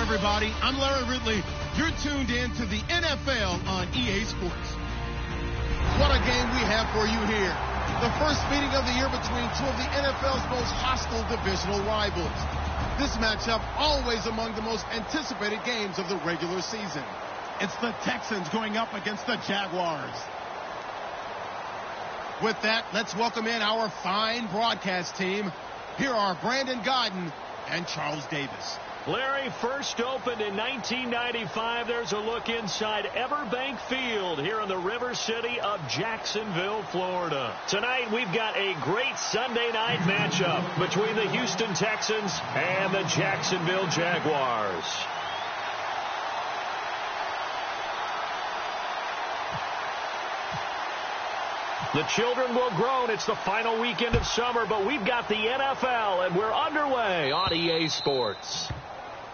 everybody. I'm Larry Ridley. You're tuned in to the NFL on EA Sports. What a game we have for you here. The first meeting of the year between two of the NFL's most hostile divisional rivals. This matchup always among the most anticipated games of the regular season. It's the Texans going up against the Jaguars. With that, let's welcome in our fine broadcast team. Here are Brandon Godden and Charles Davis. Larry, first opened in 1995. There's a look inside Everbank Field here in the River City of Jacksonville, Florida. Tonight, we've got a great Sunday night matchup between the Houston Texans and the Jacksonville Jaguars. The children will groan. It's the final weekend of summer, but we've got the NFL, and we're underway on EA Sports.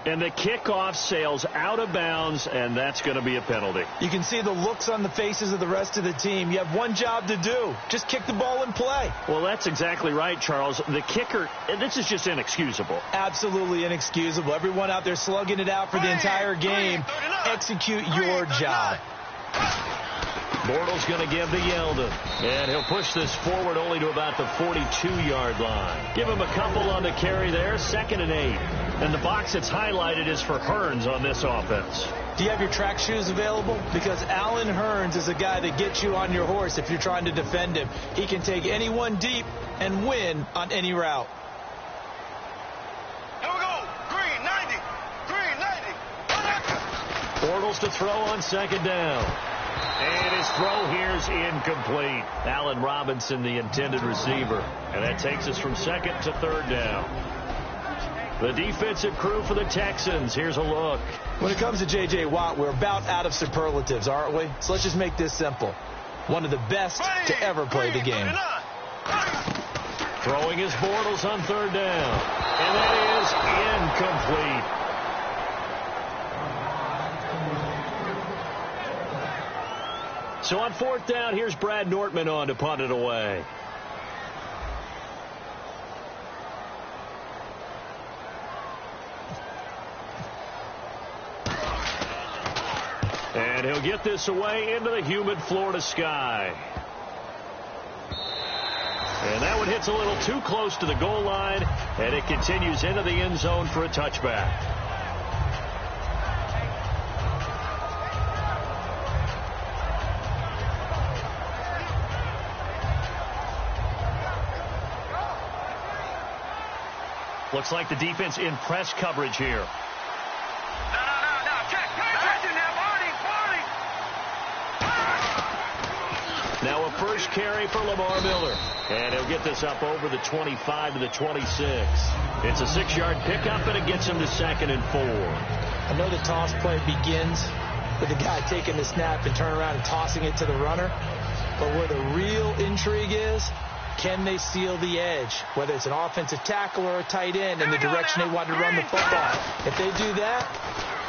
And the kickoff sails out of bounds, and that's going to be a penalty. You can see the looks on the faces of the rest of the team. You have one job to do. Just kick the ball and play. Well, that's exactly right, Charles. The kicker, this is just inexcusable. Absolutely inexcusable. Everyone out there slugging it out for the entire game. Execute your job. Bortles going to give to Yeldon. And he'll push this forward only to about the 42-yard line. Give him a couple on the carry there. 2nd and 8. And the box that's highlighted is for Hearns on this offense. Do you have your track shoes available? Because Allen Hearns is a guy that gets you on your horse if you're trying to defend him. He can take anyone deep and win on any route. Here we go. Green 90. Bortles to throw on 2nd down. And his throw here's incomplete. Allen Robinson, the intended receiver. And that takes us from 2nd to 3rd down. The defensive crew for the Texans. Here's a look. When it comes to J.J. Watt, we're about out of superlatives, aren't we? So let's just make this simple. One of the best to ever play the game. Throwing his Bortles on 3rd down. And that is incomplete. So on 4th down, here's Brad Nortman on to punt it away. And he'll get this away into the humid Florida sky. And that one hits a little too close to the goal line, and it continues into the end zone for a touchback. Looks like the defense in press coverage here. No. Check. Now a first carry for Lamar Miller. And he'll get this up over the 25 to the 26. It's a 6-yard pickup, and it gets him to 2nd and 4. I know the toss play begins with the guy taking the snap and turning around and tossing it to the runner. But where the real intrigue is, can they seal the edge, whether it's an offensive tackle or a tight end in the direction they want to run the football? If they do that,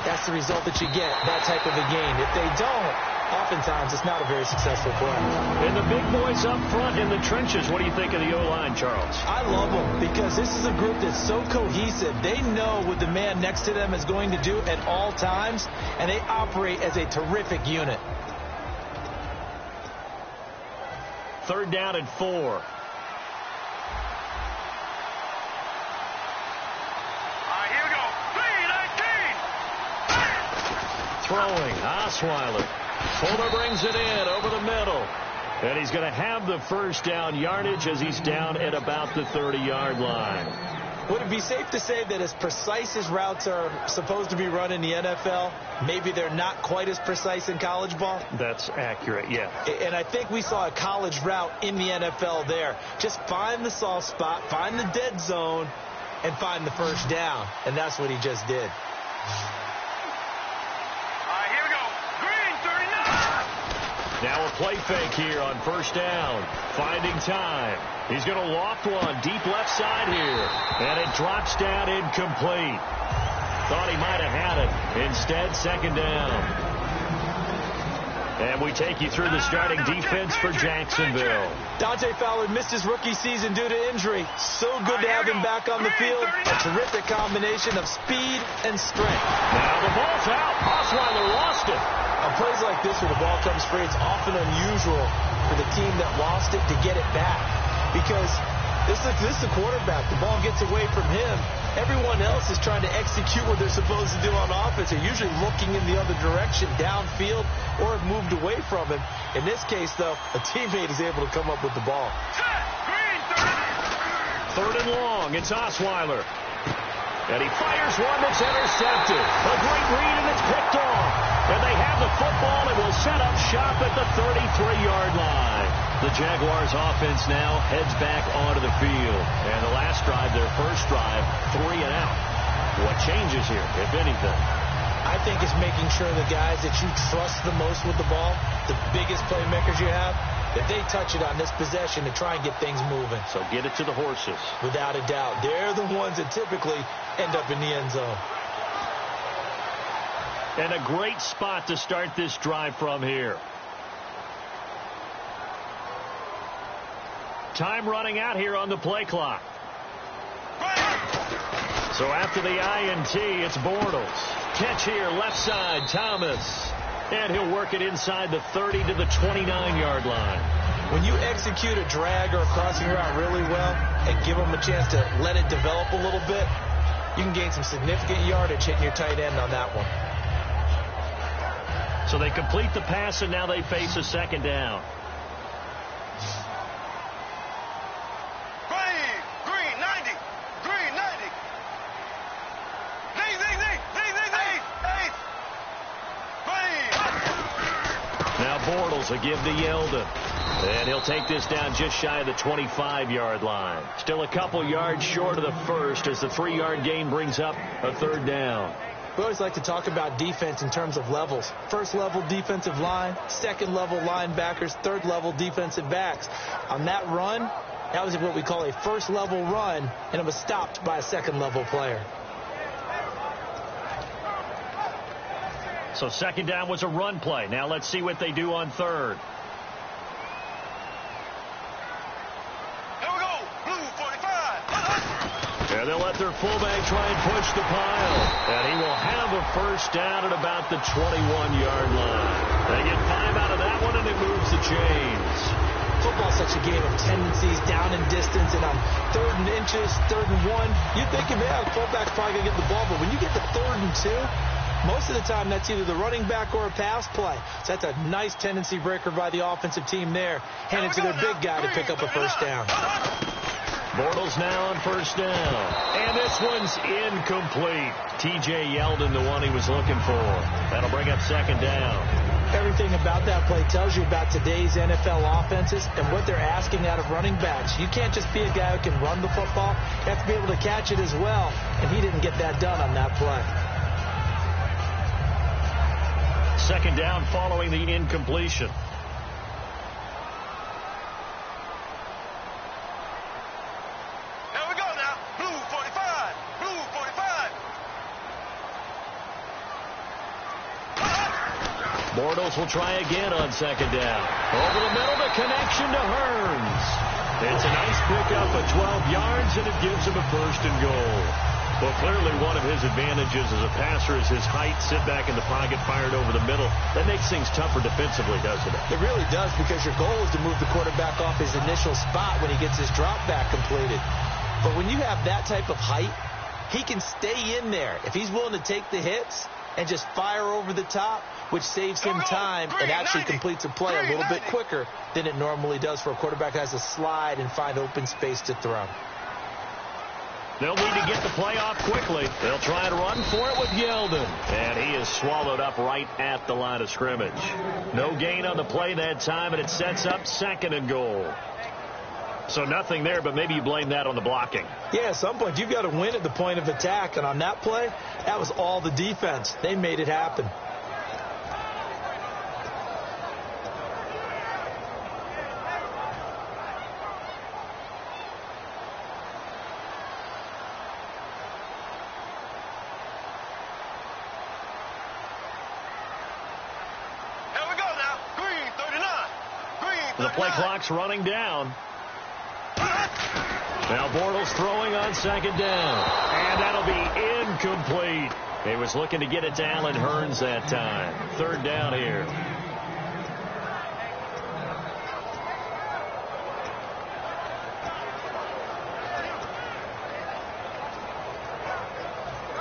that's the result that you get, that type of a game. If they don't, oftentimes it's not a very successful play. And the big boys up front in the trenches, what do you think of the O-line, Charles? I love them because this is a group that's so cohesive. They know what the man next to them is going to do at all times, and they operate as a terrific unit. 3rd down and 4. Throwing, Osweiler. Fuller brings it in over the middle. And he's going to have the first down yardage as he's down at about the 30-yard line. Would it be safe to say that as precise as routes are supposed to be run in the NFL, maybe they're not quite as precise in college ball? That's accurate, yeah. And I think we saw a college route in the NFL there. Just find the soft spot, find the dead zone, and find the first down. And that's what he just did. Now a play fake here on 1st down. Finding time. He's going to loft one deep left side here. And it drops down incomplete. Thought he might have had it. Instead, 2nd down. And we take you through the starting defense for Jacksonville. Dante Fowler missed his rookie season due to injury. So good to have him back on the field. A terrific combination of speed and strength. Now the ball's out. Osweiler lost it. On plays like this where the ball comes free, it's often unusual for the team that lost it to get it back. Because this is the quarterback. The ball gets away from him. Everyone else is trying to execute what they're supposed to do on offense. They're usually looking in the other direction, downfield, or have moved away from him. In this case, though, a teammate is able to come up with the ball. Third and long. It's Osweiler. And he fires one that's intercepted. A great read, and it's picked off. And they have the football and will set up shop at the 33-yard line. The Jaguars offense now heads back onto the field. And the last drive, their first drive, 3 and out. What changes here, if anything? I think it's making sure the guys that you trust the most with the ball, the biggest playmakers you have, that they touch it on this possession to try and get things moving. So get it to the horses. Without a doubt. They're the ones that typically end up in the end zone. And a great spot to start this drive from here. Time running out here on the play clock. So after the INT, it's Bortles. Catch here, left side, Thomas. And he'll work it inside the 30 to the 29-yard line. When you execute a drag or a crossing route really well and give them a chance to let it develop a little bit, you can gain some significant yardage hitting your tight end on that one. So they complete the pass, and now they face a second down. Green 90. Now Bortles will give to Yeldon. And he'll take this down just shy of the 25-yard line. Still a couple yards short of the first as the 3-yard gain brings up a third down. We always like to talk about defense in terms of levels. First level defensive line, second level linebackers, third level defensive backs. On that run, that was what we call a first level run, and it was stopped by a second level player. So second down was a run play. Now let's see what they do on third. And they'll let their fullback try and push the pile. And he will have a first down at about the 21-yard line. They get 5 out of that one, and it moves the chains. Football's such a game of tendencies, down in distance, and on third and inches, third and 1. You're thinking, man, the fullback's probably going to get the ball. But when you get to third and 2, most of the time that's either the running back or a pass play. So that's a nice tendency breaker by the offensive team there. Hand it to their big guy to pick up a first down. Bortles now on first down. And this one's incomplete. T.J. Yeldon, the one he was looking for. That'll bring up second down. Everything about that play tells you about today's NFL offenses and what they're asking out of running backs. You can't just be a guy who can run the football. You have to be able to catch it as well. And he didn't get that done on that play. Second down following the incompletion. Bortles will try again on second down. Over the middle, the connection to Hearns. It's a nice pickup of 12 yards, and it gives him a first and goal. Well, clearly one of his advantages as a passer is his height. Sit back in the pocket, fired over the middle. That makes things tougher defensively, doesn't it? It really does, because your goal is to move the quarterback off his initial spot when he gets his drop back completed. But when you have that type of height, he can stay in there. If he's willing to take the hits and just fire over the top, which saves him time and actually completes a play a little bit quicker than it normally does for a quarterback who has to slide and find open space to throw. They'll need to get the play off quickly. They'll try to run for it with Yeldon. And he is swallowed up right at the line of scrimmage. No gain on the play that time, and it sets up second and goal. So nothing there, but maybe you blame that on the blocking. Yeah, at some point you've got to win at the point of attack. And on that play, that was all the defense. They made it happen. The play clock's running down. Now Bortles throwing on second down. And that'll be incomplete. He was looking to get it to Allen Hurns that time. Third down here.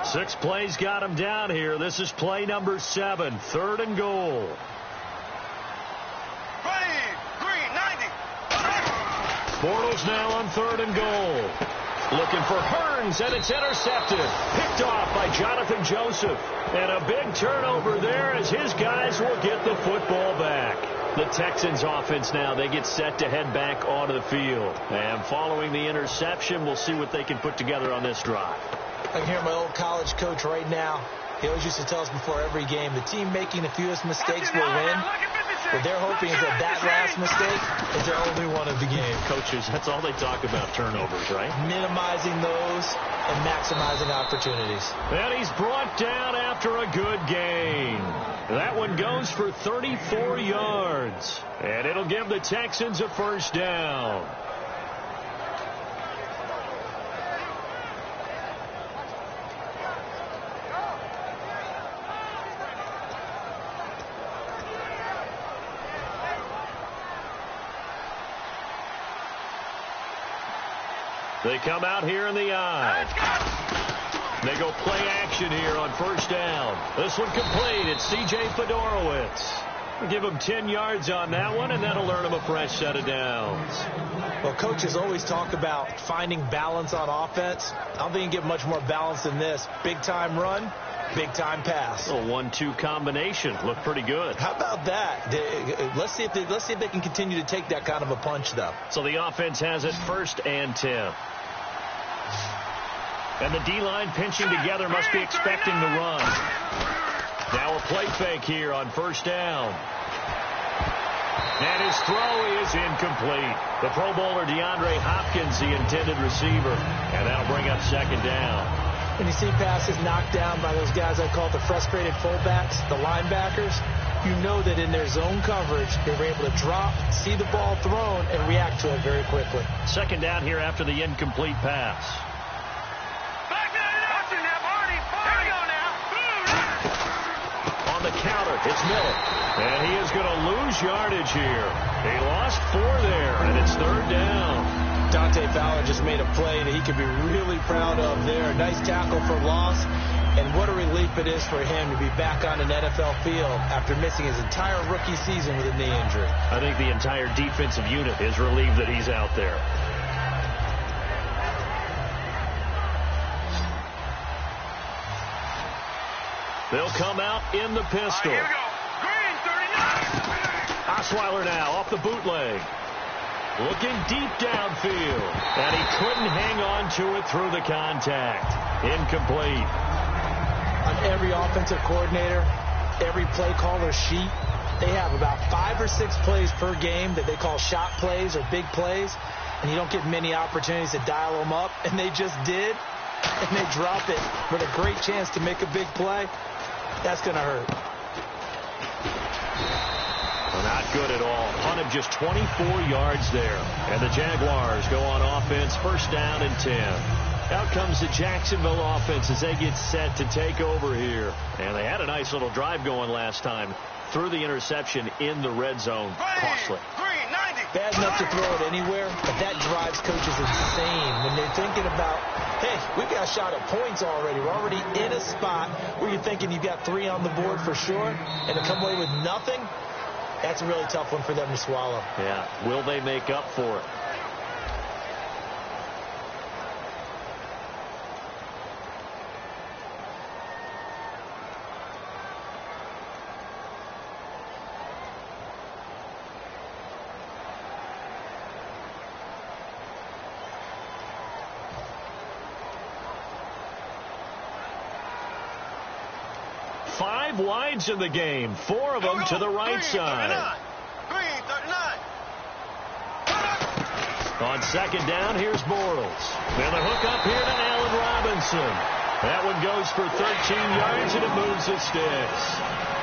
Six plays got him down here. This is play number 7. Third and goal. Bortles now on third and goal. Looking for Hurns, and it's intercepted. Picked off by Jonathan Joseph. And a big turnover there as his guys will get the football back. The Texans offense now, they get set to head back onto the field. And following the interception, we'll see what they can put together on this drive. I can hear my old college coach right now. He always used to tell us before every game, the team making the fewest mistakes will win. What they're hoping is that last mistake is their only one of the game. Coaches, that's all they talk about, turnovers, right? Minimizing those and maximizing opportunities. And he's brought down after a good gain. That one goes for 34 yards. And it'll give the Texans a first down. They come out here in the eye. They go play action here on first down. This one complete. It's C.J. Fedorowicz. We'll give him 10 yards on that one, and that'll earn him a fresh set of downs. Well, coaches always talk about finding balance on offense. I don't think you can get much more balance than this. Big-time run, big-time pass. A 1-2 combination. Looked pretty good. How about that? Let's see if they can continue to take that kind of a punch, though. So the offense has it first and 10. And the D-line pinching together must be expecting the run. Now a play fake here on first down. And his throw is incomplete. The Pro Bowler DeAndre Hopkins, the intended receiver. And that'll bring up second down. When you see passes knocked down by those guys I call the frustrated fullbacks, the linebackers, you know that in their zone coverage, they were able to drop, see the ball thrown, and react to it very quickly. Second down here after the incomplete pass. The counter, it's Miller, and he is going to lose yardage here. He lost 4 there, and it's third down. Dante Fowler just made a play that he could be really proud of there. A nice tackle for loss, and what a relief it is for him to be back on an NFL field after missing his entire rookie season with a knee injury. I think the entire defensive unit is relieved that he's out there. They'll come out in the pistol. Here we go. Green, 39. Osweiler now off the bootleg. Looking deep downfield. And he couldn't hang on to it through the contact. Incomplete. On every offensive coordinator, every play caller sheet, they have about 5 or 6 plays per game that they call shot plays or big plays. And you don't get many opportunities to dial them up. And they just did. And they drop it with a great chance to make a big play. That's going to hurt. Well, not good at all. Punt of just 24 yards there. And the Jaguars go on offense, first down and 10. Out comes the Jacksonville offense as they get set to take over here. And they had a nice little drive going last time. Threw the interception in the red zone. Costly. Bad enough to throw it anywhere, but that drives coaches insane when they're thinking about, hey, we've got a shot at points already. We're already in a spot where you're thinking you've got 3 on the board for sure, and to come away with nothing, that's a really tough one for them to swallow. Yeah. Will they make up for it? Five wides in the game, 4 of them to the right side. Green, 39. On second down, here's Bortles. And the hook up here to Allen Robinson. That one goes for 13 yards, and it moves the sticks.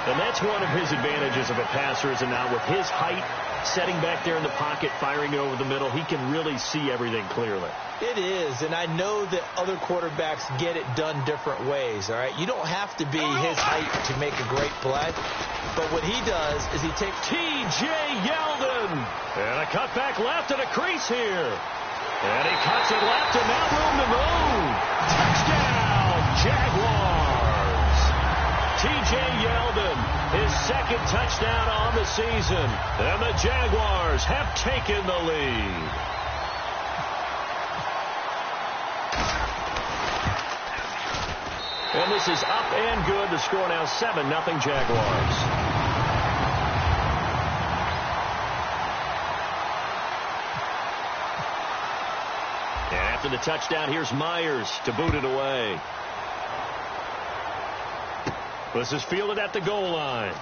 And that's one of his advantages of a passer, is not with his height, setting back there in the pocket, firing it over the middle, he can really see everything clearly. It is, and I know that other quarterbacks get it done different ways, all right? You don't have to be his height to make a great play, but what he does is he takes T.J. Yeldon. And a cutback left and a crease here. And he cuts it left and now room to move. Touchdown, Jaguars. T.J. Yeldon, his second touchdown on the season. And the Jaguars have taken the lead. And this is up and good. The score now 7-0 Jaguars. And after the touchdown, here's Myers to boot it away. This is fielded at the goal line.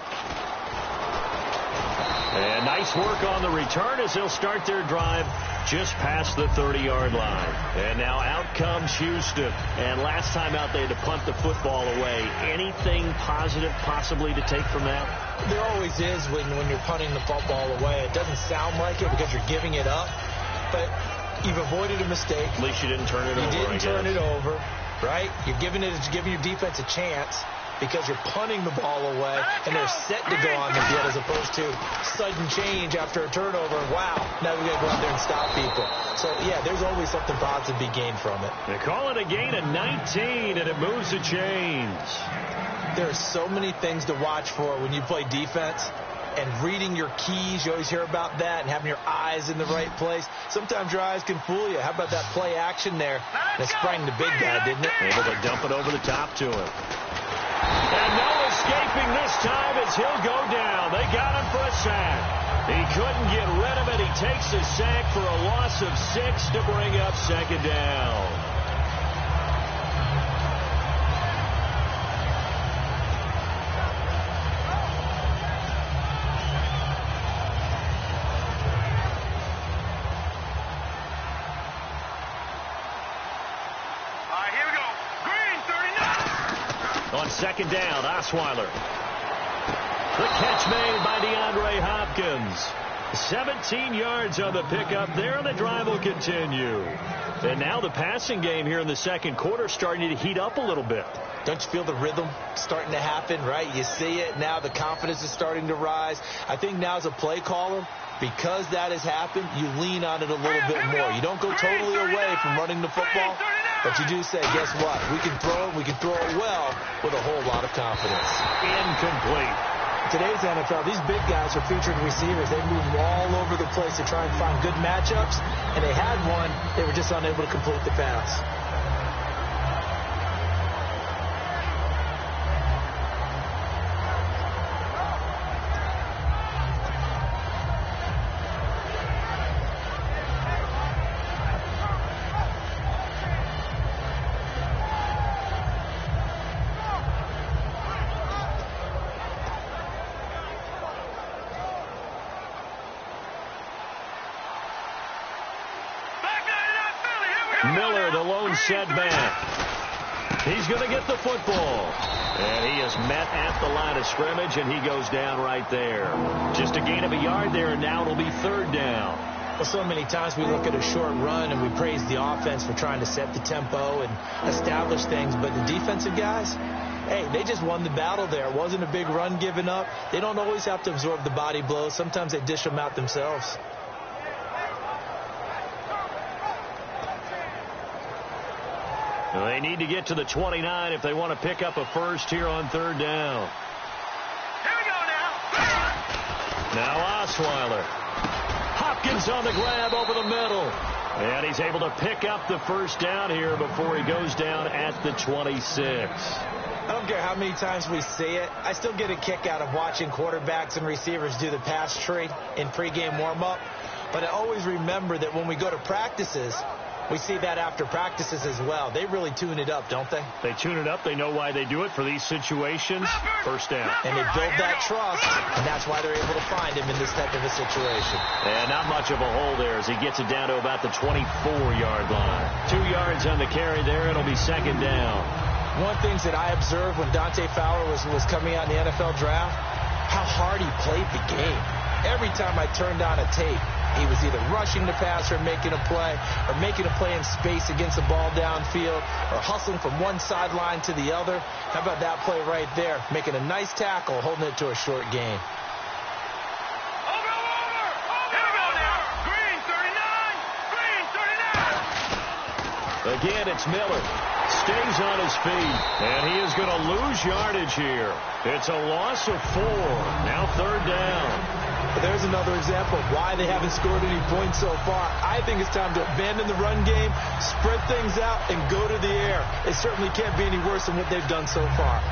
And nice work on the return as they'll start their drive just past the 30-yard line. And now out comes Houston. And last time out they had to punt the football away. Anything positive possibly to take from that? There always is when you're punting the football away. It doesn't sound like it because you're giving it up, but you've avoided a mistake. At least you didn't turn it over. You didn't turn it over, right? You're giving your defense a chance because you're punting the ball away, and they're set to go on the field as opposed to sudden change after a turnover. Wow, now we got to go out there and stop people. So, yeah, there's always something positive to be gained from it. They call it a gain of 19, and it moves the chains. There are so many things to watch for when you play defense. And reading your keys, you always hear about that, and having your eyes in the right place. Sometimes your eyes can fool you. How about that play action there? That sprang the big guy, didn't it? Able to dump it over the top to him. And no escaping this time as he'll go down. They got him for a sack. He couldn't get rid of it. He takes a sack for a loss of 6 to bring up second down. Second down, Osweiler. The catch made by DeAndre Hopkins. 17 yards on the pickup there, and the drive will continue. And now the passing game here in the second quarter starting to heat up a little bit. Don't you feel the rhythm starting to happen, right? You see it now. The confidence is starting to rise. I think now as a play caller, because that has happened, you lean on it a little bit more. You don't go totally away from running the football, but you do say, guess what? We can throw it well with a whole lot of confidence. Incomplete. Today's NFL, these big guys are featured receivers. They move all over the place to try and find good matchups, and they had one. They were just unable to complete the pass. Miller, the lone setback. He's going to get the football. And he is met at the line of scrimmage, and he goes down right there. Just a gain of a yard there, and now it'll be third down. Well, so many times we look at a short run and we praise the offense for trying to set the tempo and establish things. But the defensive guys, hey, they just won the battle there. It wasn't a big run given up. They don't always have to absorb the body blows. Sometimes they dish them out themselves. Well, they need to get to the 29 if they want to pick up a first here on third down. Here we go now. Now Osweiler. Hopkins on the grab over the middle. And he's able to pick up the first down here before he goes down at the 26. I don't care how many times we see it. I still get a kick out of watching quarterbacks and receivers do the pass tree in pregame warm-up. But I always remember that when we go to practices, we see that after practices as well. They really tune it up, don't they? They tune it up. They know why they do it for these situations. First down. And they build that trust, and that's why they're able to find him in this type of a situation. And not much of a hole there as he gets it down to about the 24-yard line. 2 yards on the carry there. It'll be second down. One of the things that I observed when Dante Fowler was coming out in the NFL draft, how hard he played the game. Every time I turned on a tape, he was either rushing the passer and making a play, or making a play in space against the ball downfield, or hustling from one sideline to the other. How about that play right there? Making a nice tackle, holding it to a short gain. Again, it's Miller. Stays on his feet, and he is going to lose yardage here. It's a loss of 4. Now 3rd down. But there's another example of why they haven't scored any points so far. I think it's time to abandon the run game, spread things out, and go to the air. It certainly can't be any worse than what they've done so far.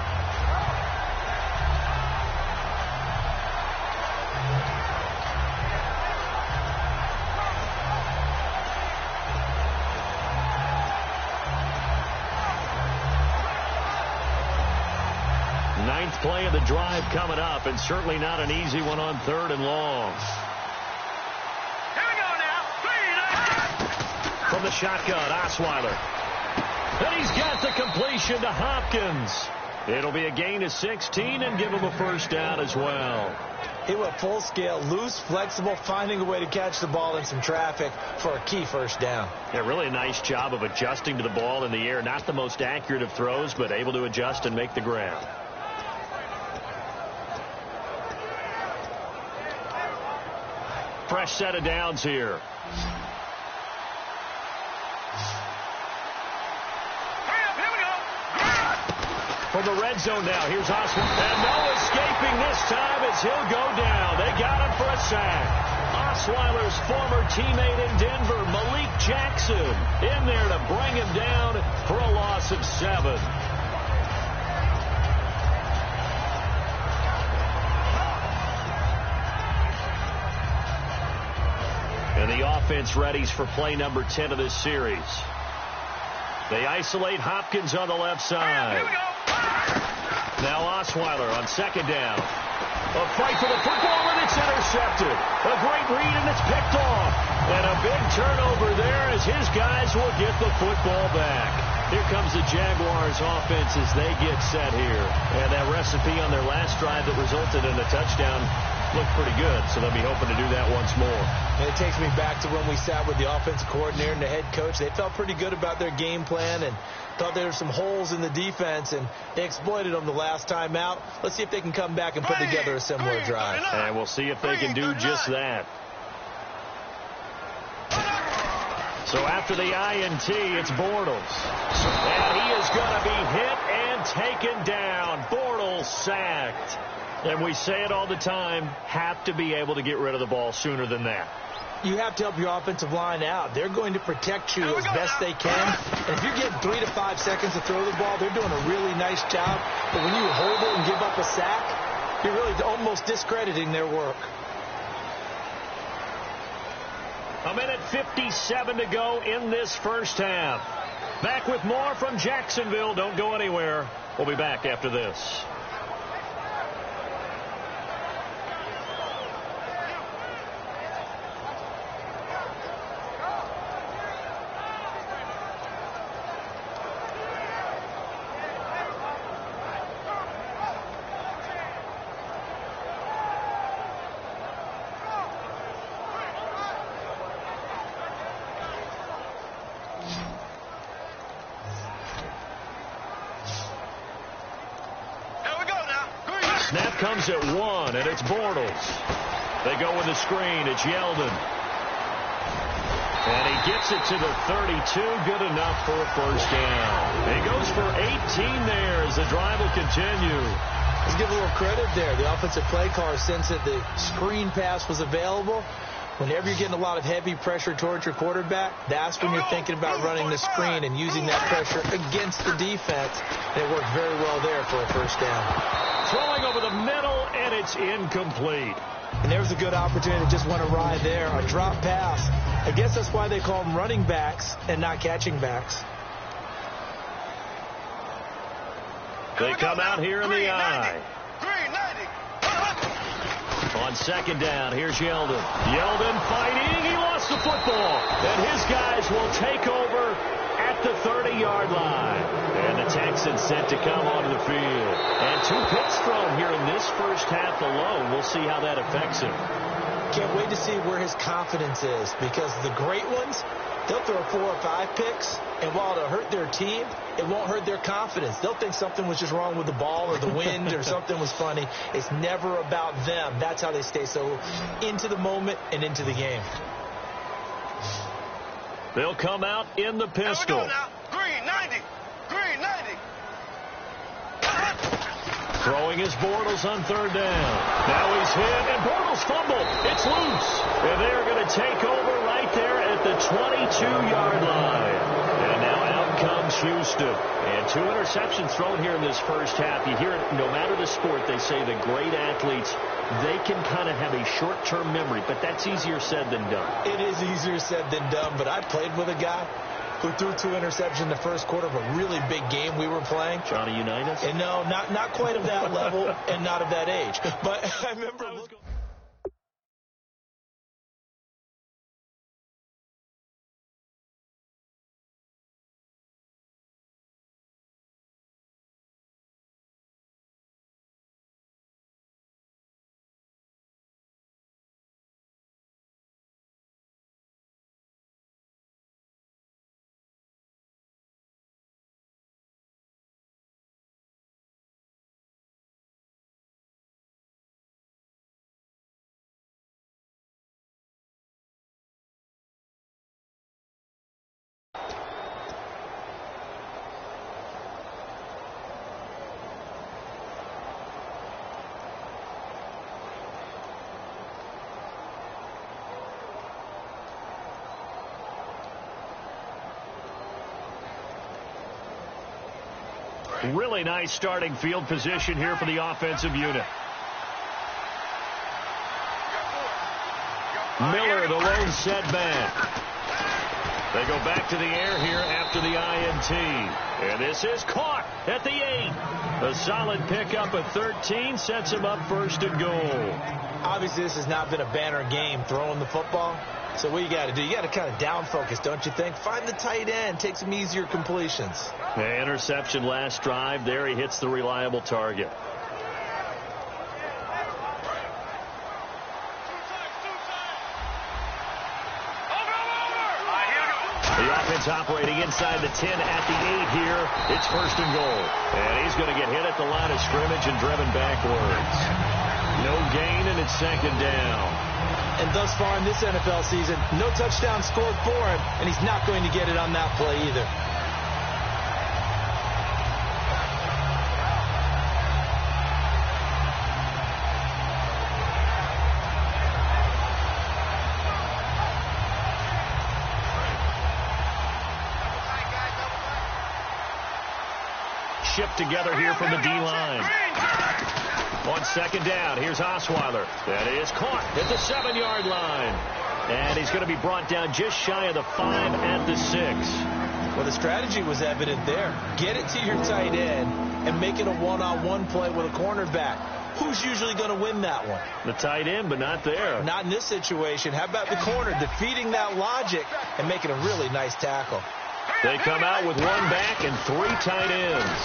Ninth play of the drive coming up, and certainly not an easy one on 3rd and long. Here we go now. From the shotgun, Osweiler. And he's got the completion to Hopkins. It'll be a gain of 16 and give him a 1st down as well. He went full scale, loose, flexible, finding a way to catch the ball in some traffic for a key 1st down. Yeah, really a nice job of adjusting to the ball in the air. Not the most accurate of throws, but able to adjust and make the grab. Fresh set of downs here. From the red zone now, here's Osweiler. And no escaping this time as he'll go down. They got him for a sack. Osweiler's former teammate in Denver, Malik Jackson, in there to bring him down for a loss of 7. And the offense readies for play number 10 of this series. They isolate Hopkins on the left side. Now Osweiler on 2nd down. A fight for the football, and it's intercepted. A great read, and it's picked off. And a big turnover there as his guys will get the football back. Here comes the Jaguars offense as they get set here. And that recipe on their last drive that resulted in a touchdown looked pretty good, so they'll be hoping to do that once more. And it takes me back to when we sat with the offensive coordinator and the head coach. They felt pretty good about their game plan and thought there were some holes in the defense, and they exploited them the last time out. Let's see if they can come back and put together a similar drive. And we'll see if they can do just that. So after the INT, it's Bortles. And he is going to be hit and taken down. Bortles sacked. And we say it all the time, have to be able to get rid of the ball sooner than that. You have to help your offensive line out. They're going to protect you as best they can. And if you're getting 3 to 5 seconds to throw the ball, they're doing a really nice job. But when you hold it and give up a sack, you're really almost discrediting their work. A minute 57 to go in this first half. Back with more from Jacksonville. Don't go anywhere. We'll be back after this. Snap comes at 1, and it's Bortles. They go with the screen. It's Yeldon. And he gets it to the 32. Good enough for a 1st down. He goes for 18 there as the drive will continue. Let's give a little credit there. The offensive play caller sensed that the screen pass was available. Whenever you're getting a lot of heavy pressure towards your quarterback, that's when you're thinking about running the screen and using that pressure against the defense. And it worked very well there for a 1st down. Throwing over the middle, and it's incomplete. And there's a good opportunity to just went awry there. A drop pass. I guess that's why they call them running backs and not catching backs. They come out here in the eye. On 2nd down, here's Yeldon. Yeldon fighting. He lost the football. And his guys will take over at the 30-yard line. And the tackle Jackson set to come onto the field. And 2 picks thrown here in this first half alone. We'll see how that affects him. Can't wait to see where his confidence is, because the great ones, they'll throw 4 or 5 picks, and while it'll hurt their team, it won't hurt their confidence. They'll think something was just wrong with the ball or the wind or something was funny. It's never about them. That's how they stay so into the moment and into the game. They'll come out in the pistol. Green 90. Green 90. Throwing his Bortles on 3rd down. Now he's hit, and Bortles fumbled. It's loose. And they're going to take over right there at the 22-yard line. And now out comes Houston. And 2 interceptions thrown here in this first half. You hear it, no matter the sport, they say the great athletes, they can kind of have a short-term memory, but that's easier said than done. It is easier said than done, but I played with a guy who threw 2 interceptions in the first quarter of a really big game we were playing. Johnny Unitas? And no, not quite of that level and not of that age. But I remember really nice starting field position here for the offensive unit. Miller, the lone setback. They go back to the air here after the INT. And this is caught at the 8. A solid pickup at 13 sets him up 1st and goal. Obviously, this has not been a banner game throwing the football. So what you got to do, you got to kind of down focus, don't you think? Find the tight end, take some easier completions. Interception last drive. There he hits the reliable target. The offense operating inside the 10 at the 8 here. It's 1st and goal. And he's going to get hit at the line of scrimmage and driven backwards. No gain, and it's 2nd down. And thus far in this NFL season, no touchdown scored for him, and he's not going to get it on that play either. Shipped together here from the D-line. On 2nd down, here's Osweiler. That is caught at the 7-yard line. And he's going to be brought down just shy of the 5 at the 6. Well, the strategy was evident there. Get it to your tight end and make it a one-on-one play with a cornerback. Who's usually going to win that one? The tight end, but not there. Not in this situation. How about the corner defeating that logic and making a really nice tackle? They come out with 1 back and 3 tight ends.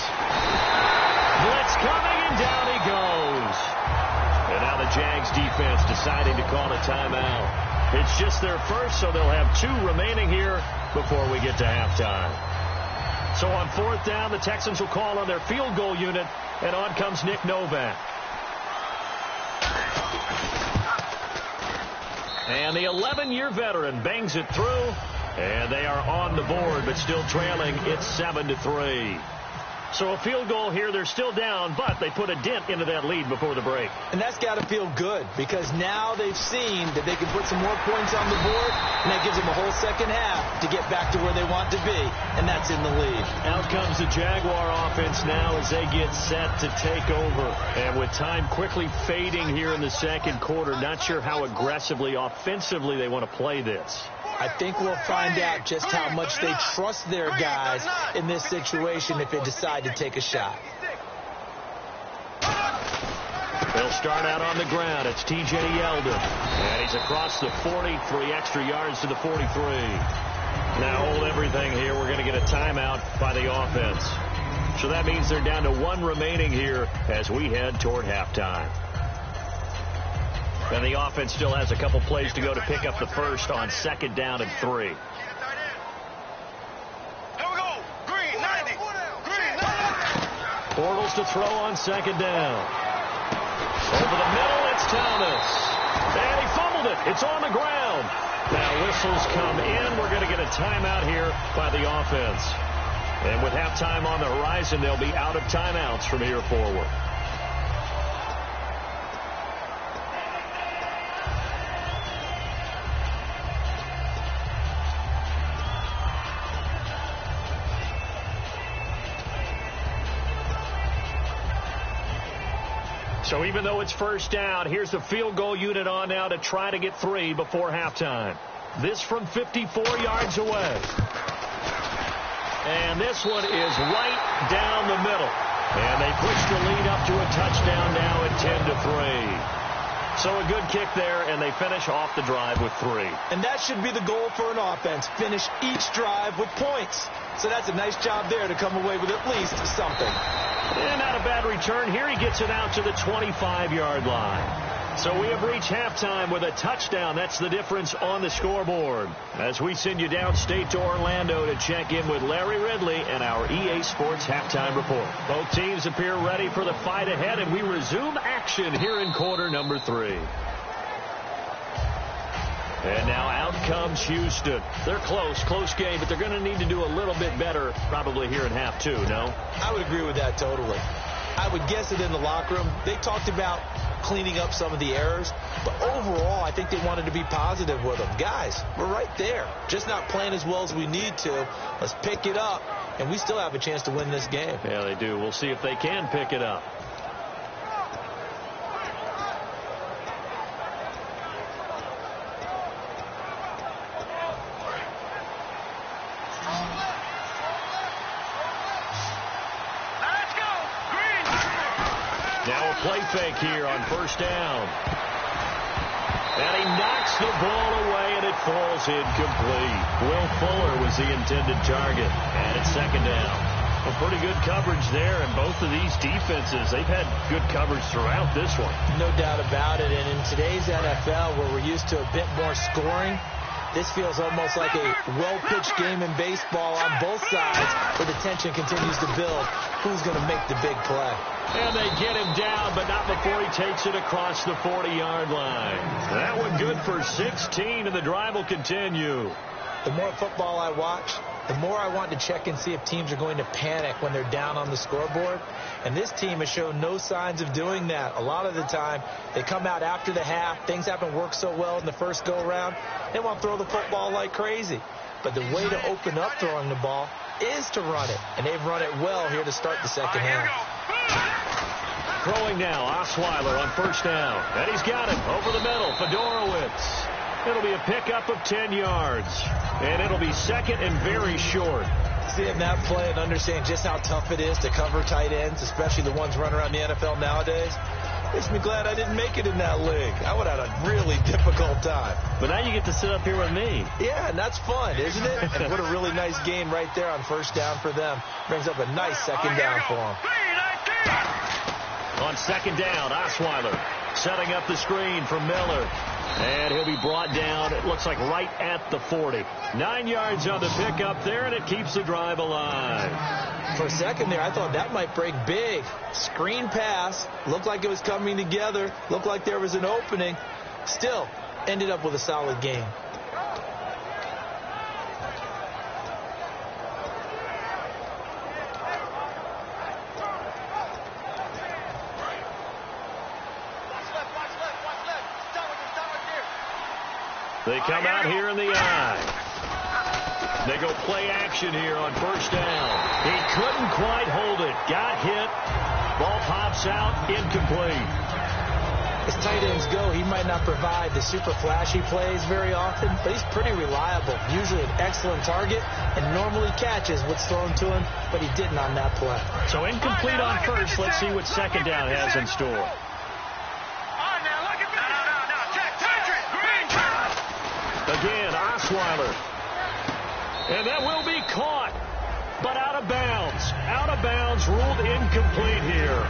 Blitz coming, and down he goes. And now the Jags defense deciding to call a timeout. It's just their first, so they'll have 2 remaining here before we get to halftime. So on 4th down, the Texans will call on their field goal unit, and on comes Nick Novak. And the 11-year veteran bangs it through, and they are on the board, but still trailing. It's 7-3. So a field goal here, they're still down, but they put a dent into that lead before the break. And that's got to feel good, because now they've seen that they can put some more points on the board, and that gives them a whole second half to get back to where they want to be, and that's in the lead. Out comes the Jaguar offense now as they get set to take over. And with time quickly fading here in the 2nd quarter, not sure how aggressively, offensively they want to play this. I think we'll find out just how much they trust their guys in this situation if they decide to take a shot. They'll start out on the ground. It's T.J. Yeldon. And he's across the 40, 3 extra yards to the 43. Now hold everything here. We're going to get a timeout by the offense. So that means they're down to 1 remaining here as we head toward halftime. And the offense still has a couple plays to go to pick up the first on 2nd down and 3. Here we go. Green 90. Green 90. Bortles to throw on 2nd down. Over the middle, it's Thomas. And he fumbled it. It's on the ground. Now whistles come in. We're going to get a timeout here by the offense. And with halftime on the horizon, they'll be out of timeouts from here forward. So even though it's 1st down, here's the field goal unit on now to try to get 3 before halftime. This from 54 yards away. And this one is right down the middle. And they push the lead up to a touchdown now at 10-3. So a good kick there, and they finish off the drive with 3. And that should be the goal for an offense. Finish each drive with points. So that's a nice job there to come away with at least something. And not a bad return. Here he gets it out to the 25-yard line. So we have reached halftime with a touchdown. That's the difference on the scoreboard. As we send you downstate to Orlando to check in with Larry Ridley and our EA Sports Halftime Report. Both teams appear ready for the fight ahead, and we resume action here in quarter number 3. And now out comes Houston. They're close game, but they're going to need to do a little bit better probably here in half 2, no? I would agree with that totally. I would guess it in the locker room. They talked about cleaning up some of the errors, but overall, I think they wanted to be positive with them. Guys, we're right there. Just not playing as well as we need to. Let's pick it up, and we still have a chance to win this game. Yeah, they do. We'll see if they can pick it up. Now a play fake here on 1st down. And he knocks the ball away, and it falls incomplete. Will Fuller was the intended target. And it's 2nd down. Well, pretty good coverage there, and both of these defenses, they've had good coverage throughout this one. No doubt about it. And in today's NFL, where we're used to a bit more scoring, this feels almost like a well-pitched game in baseball on both sides, where the tension continues to build. Who's going to make the big play? And they get him down, but not before he takes it across the 40-yard line. That one good for 16, and the drive will continue. The more football I watch, the more I want to check and see if teams are going to panic when they're down on the scoreboard. And this team has shown no signs of doing that. A lot of the time, they come out after the half. Things haven't worked so well in the first go-around. They want to throw the football like crazy. But the way to open up throwing the ball is to run it. And they've run it well here to start the second half. Throwing now, Osweiler on 1st down. And he's got it over the middle. Fedorowicz. It'll be a pickup of 10 yards. And it'll be 2nd and very short. Seeing that play and understanding just how tough it is to cover tight ends, especially the ones running around the NFL nowadays, makes me glad I didn't make it in that league. I would have had a really difficult time. But now you get to sit up here with me. Yeah, and that's fun, isn't it? And what a really nice game right there on 1st down for them. Brings up a nice 2nd down for them. On 2nd down, Osweiler setting up the screen for Miller. And he'll be brought down, it looks like right at the 40. 9 yards on the pickup there, and it keeps the drive alive. For a second there, I thought that might break big. Screen pass, looked like it was coming together, looked like there was an opening. Still, ended up with a solid game. They come out here in the eye. They go play action here on 1st down. He couldn't quite hold it. Got hit. Ball pops out. Incomplete. As tight ends go, he might not provide the super flashy plays very often, but he's pretty reliable. Usually an excellent target and normally catches what's thrown to him, but he didn't on that play. So incomplete on 1st. Let's see what 2nd down has in store. Again, Osweiler. And that will be caught. but out of bounds. Out of bounds, ruled incomplete here.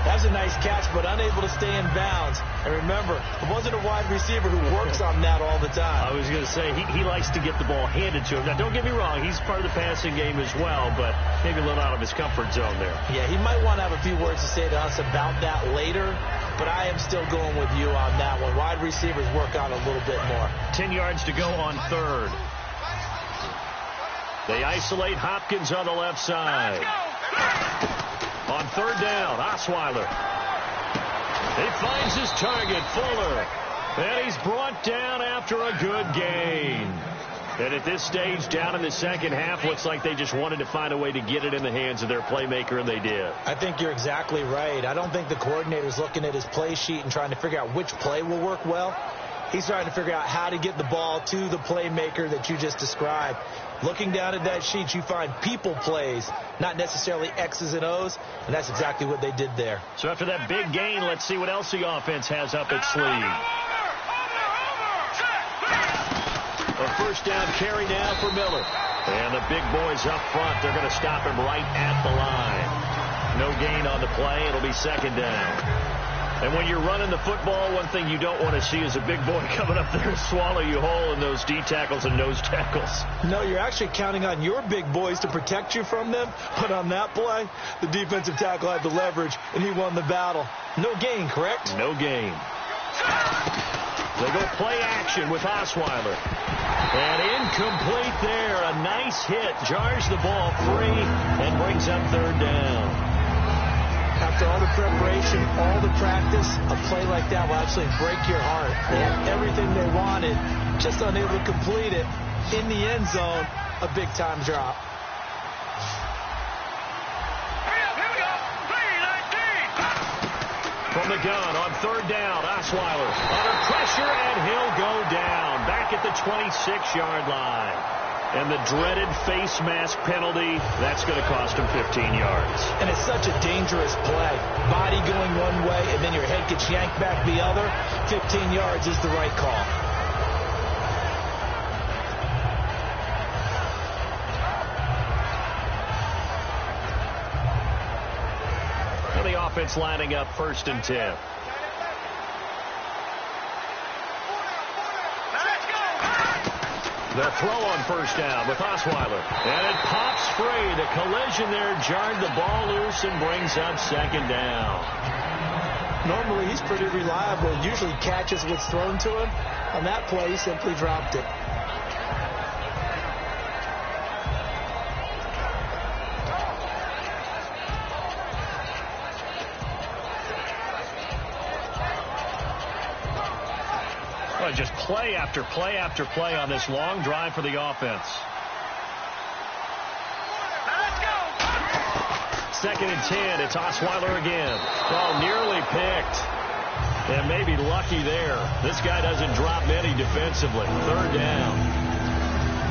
That was a nice catch, but unable to stay in bounds. And remember, it wasn't a wide receiver who works on that all the time. I was going to say, he likes to get the ball handed to him. Now, don't get me wrong, he's part of the passing game as well, but maybe a little out of his comfort zone there. Yeah, he might want to have a few words to say to us about that later, but I am still going with you on that one. Wide receivers work on a little bit more. 10 yards to go on third. They isolate Hopkins on the left side. On third down, Osweiler. He finds his target, Fuller. And he's brought down after a good gain. And at this stage, down in the second half, looks like they just wanted to find a way to get it in the hands of their playmaker, and they did. I think you're exactly right. I don't think the coordinator's looking at his play sheet and trying to figure out which play will work well. He's trying to figure out how to get the ball to the playmaker that you just described. Looking down at that sheet, you find people plays, not necessarily X's and O's, and that's exactly what they did there. So after that big gain, let's see what else the offense has up its sleeve. A first down carry now for Miller. And the big boys up front, they're going to stop him right at the line. No gain on the play. It'll be second down. And when you're running the football, one thing you don't want to see is a big boy coming up there and swallow you whole in those D tackles and nose tackles. No, you're actually counting on your big boys to protect you from them. But on that play, the defensive tackle had the leverage, and he won the battle. No gain, correct? No gain. They go play action with Osweiler. And incomplete there. A nice hit. Jars the ball free and brings up third down. After all the preparation, all the practice, a play like that will actually break your heart. They had everything they wanted, just unable to complete it. In the end zone, a big-time drop. From the gun on third down, Osweiler under pressure, and he'll go down back at the 26-yard line. And the dreaded face mask penalty, that's going to cost him 15 yards. And it's such a dangerous play. Body going one way, and then your head gets yanked back the other. 15 yards is the right call. And the offense lining up first and 10. The throw on first down with Osweiler. And it pops free. The collision there jarred the ball loose and brings up second down. Normally, he's pretty reliable. Usually catches what's thrown to him. On that play, he simply dropped it. Just play after play after play on this long drive for the offense. Second and 10. It's Osweiler again. Oh, nearly picked. And maybe lucky there. This guy doesn't drop many defensively. Third down.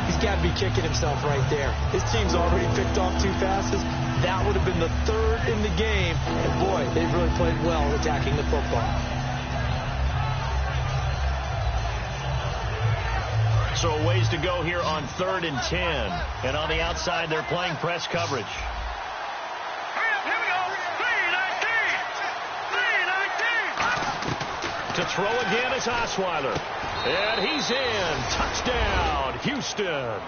He's got to be kicking himself right there. His team's already picked off 2 passes. That would have been the 3rd in the game. And boy, they've really played well attacking the football. So a ways to go here on 3rd and 10. And on the outside, they're playing press coverage. Here we go. 3-19. To throw again is Osweiler. And he's in. Touchdown, Houston.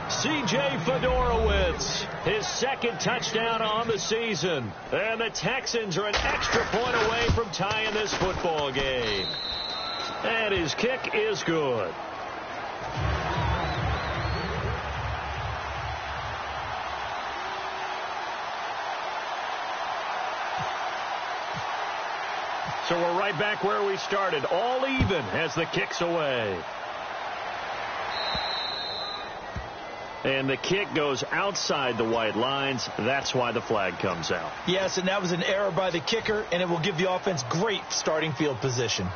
C.J. Fedorowicz, his 2nd touchdown on the season. And the Texans are an extra point away from tying this football game. And his kick is good. So we're right back where we started, all even as the kick's away. And the kick goes outside the white lines. That's why the flag comes out. Yes, and that was an error by the kicker, and it will give the offense great starting field position.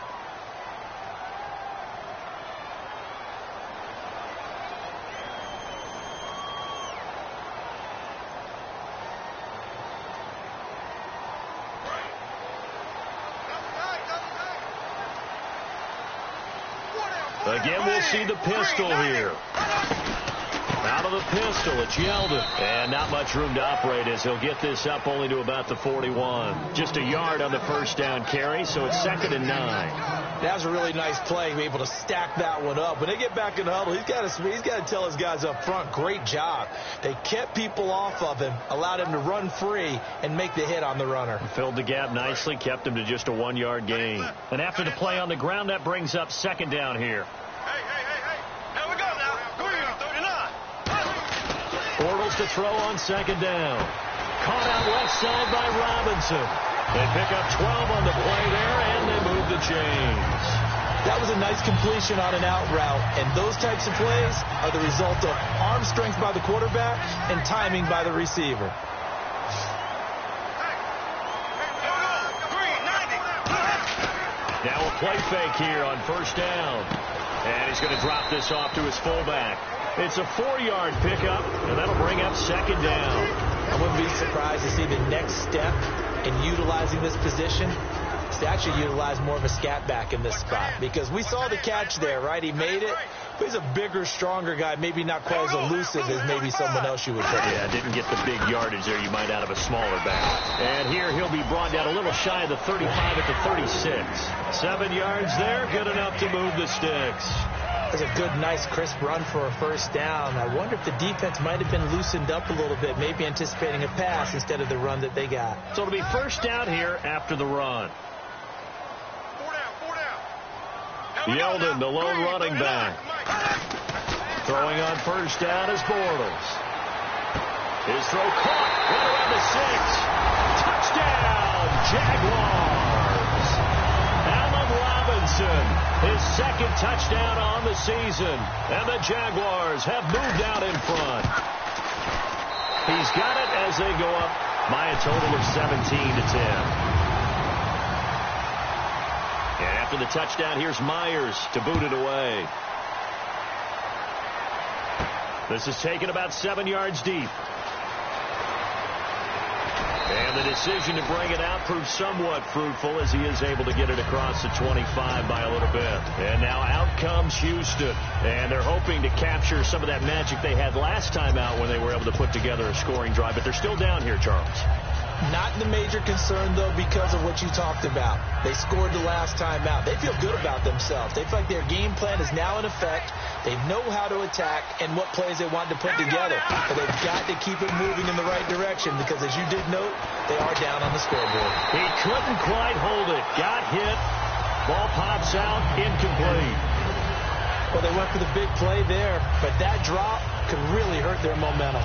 Again, we'll see the pistol here. Out of the pistol. It's Yeldon. And not much room to operate as he'll get this up only to about the 41. Just a yard on the first down carry, so it's 2nd and 9. That was a really nice play, be able to stack that one up. When they get back in the huddle, he's got to tell his guys up front, great job. They kept people off of him, allowed him to run free, and make the hit on the runner. Filled the gap nicely, kept him to just a 1-yard gain. And after the play on the ground, that brings up 2nd down here. Hey. Here we go now. Green, 39. Bortles to throw on 2nd down. Caught out left side by Robinson. They pick up 12 on the play there, and they move the chains. That was a nice completion on an out route, and those types of plays are the result of arm strength by the quarterback and timing by the receiver. Now a play fake here on 1st down. And he's going to drop this off to his fullback. It's a 4-yard pickup, and that'll bring up 2nd down. I wouldn't be surprised to see the next step in utilizing this position is to actually utilize more of a scat back in this spot, because we saw the catch there, right? He made it, but he's a bigger, stronger guy, maybe not quite as elusive as maybe someone else you would put in. Yeah, didn't get the big yardage there you might out of a smaller back. And here he'll be brought down a little shy of the 35 at the 36. 7 yards there, good enough to move the sticks. That's a good, nice, crisp run for a 1st down. I wonder if the defense might have been loosened up a little bit, maybe anticipating a pass instead of the run that they got. So it'll be 1st down here after the run. 4 down. Yeldon, the lone running back. Throwing on 1st down is Bortles. His throw caught. Right around the 6. Touchdown, Jaguars. Allen Robinson, his 2nd touchdown on the season. And the Jaguars have moved out in front. He's got it as they go up by a total of 17-10. And after the touchdown, here's Myers to boot it away. This is taken about 7 yards deep. And the decision to bring it out proved somewhat fruitful as he is able to get it across the 25 by a little bit. And now out comes Houston. And they're hoping to capture some of that magic they had last time out when they were able to put together a scoring drive. But they're still down here, Charles. Not the major concern, though, because of what you talked about. They scored the last time out. They feel good about themselves. They feel like their game plan is now in effect. They know how to attack and what plays they want to put together. But they've got to keep it moving in the right direction because, as you did note, they are down on the scoreboard. He couldn't quite hold it. Got hit. Ball pops out. Incomplete. Well, they went for the big play there, but that drop could really hurt their momentum.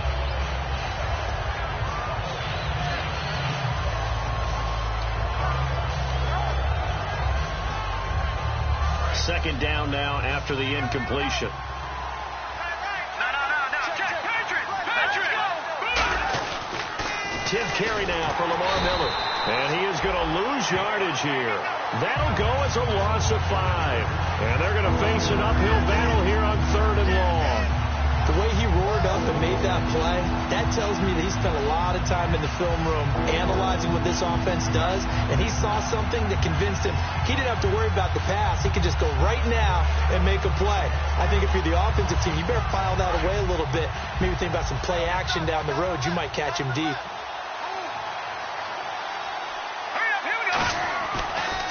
Second down now after the incompletion. No. Tip carry now for Lamar Miller. And he is going to lose yardage here. That'll go as a loss of 5. And they're going to face an uphill battle here on 3rd and long. The way he roared up and made that play, that tells me that he spent a lot of time in the film room analyzing what this offense does, and he saw something that convinced him he didn't have to worry about the pass. He could just go right now and make a play. I think if you're the offensive team, you better file that away a little bit. Maybe think about some play action down the road. You might catch him deep.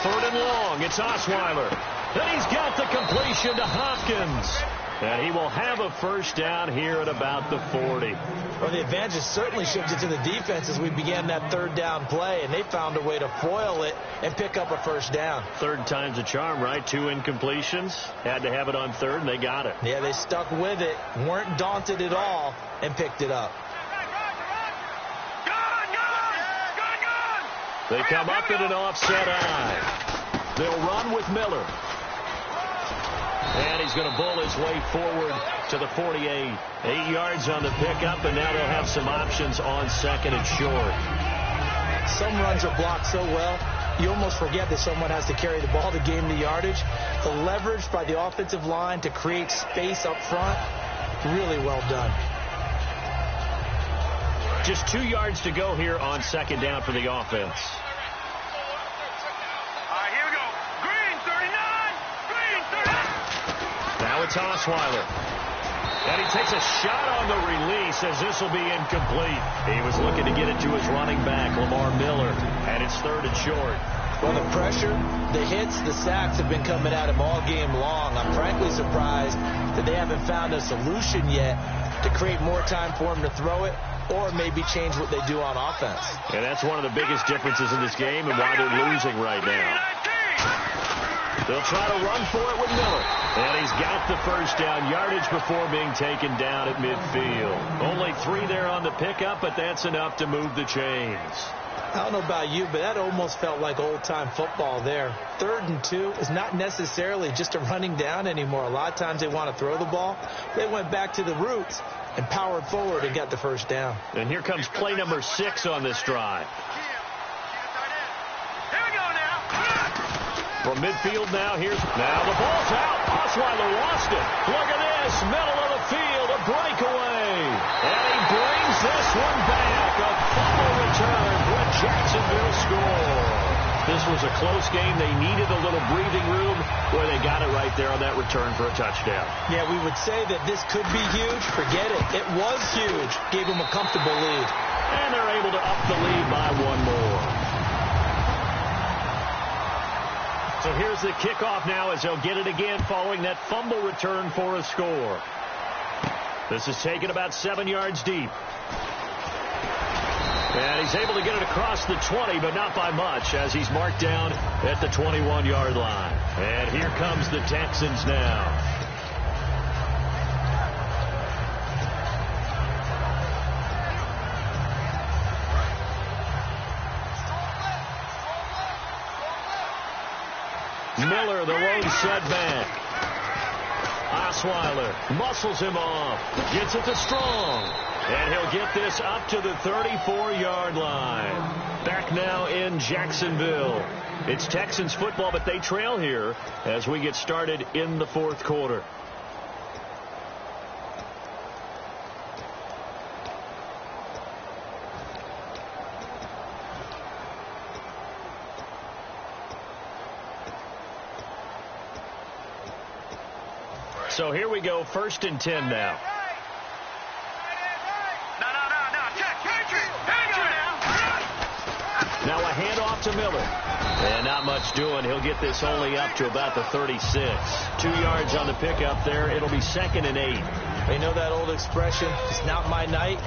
3rd and long. It's Osweiler. Then he's got the completion to Hopkins. And he will have a 1st down here at about the 40. Well, the advantage has certainly shifted to the defense as we began that 3rd down play, and they found a way to foil it and pick up a 1st down. 3rd time's a charm, right? 2 incompletions. Had to have it on 3rd, and they got it. Yeah, they stuck with it, weren't daunted at all, and picked it up. They come up in an offset eye. They'll run with Miller. And he's going to bull his way forward to the 48. 8 yards on the pickup, and now they'll have some options on 2nd and short. Some runs are blocked so well, you almost forget that someone has to carry the ball to gain the yardage. The leverage by the offensive line to create space up front, really well done. Just 2 yards to go here on 2nd down for the offense. Here we go. Green, 39. Green, 39. Now it's Osweiler. And he takes a shot on the release as this will be incomplete. He was looking to get it to his running back, Lamar Miller, and it's 3rd and short. Well, the pressure, the hits, the sacks have been coming at him all game long. I'm frankly surprised that they haven't found a solution yet to create more time for him to throw it or maybe change what they do on offense. And that's one of the biggest differences in this game and why they're losing right now. They'll try to run for it with Miller. And he's got the first down yardage before being taken down at midfield. Only 3 there on the pickup, but that's enough to move the chains. I don't know about you, but that almost felt like old-time football there. 3rd and 2 is not necessarily just a running down anymore. A lot of times they want to throw the ball. They went back to the roots and powered forward and got the first down. And here comes play number 6 on this drive. From midfield now, now the ball's out. Osweiler lost it. Look at this, middle of the field, a breakaway. And he brings this one back. A fumble return for a Jacksonville score. This was a close game. They needed a little breathing room. Boy, they got it right there on that return for a touchdown. Yeah, we would say that this could be huge. Forget it. It was huge. Gave them a comfortable lead. And they're able to up the lead by 1 more. So here's the kickoff now as they'll get it again following that fumble return for a score. This is taken about 7 yards deep. And he's able to get it across the 20, but not by much as he's marked down at the 21-yard line. And here comes the Texans now. Miller, the lone setback. Osweiler muscles him off. Gets it to Strong. And he'll get this up to the 34-yard line. Back now in Jacksonville. It's Texans football, but they trail here as we get started in the 4th quarter. So here we go, 1st and 10 now. Now a handoff to Miller. And not much doing. He'll get this only up to about the 36. 2 yards on the pickup there. It'll be 2nd and 8. They know that old expression, it's not my night.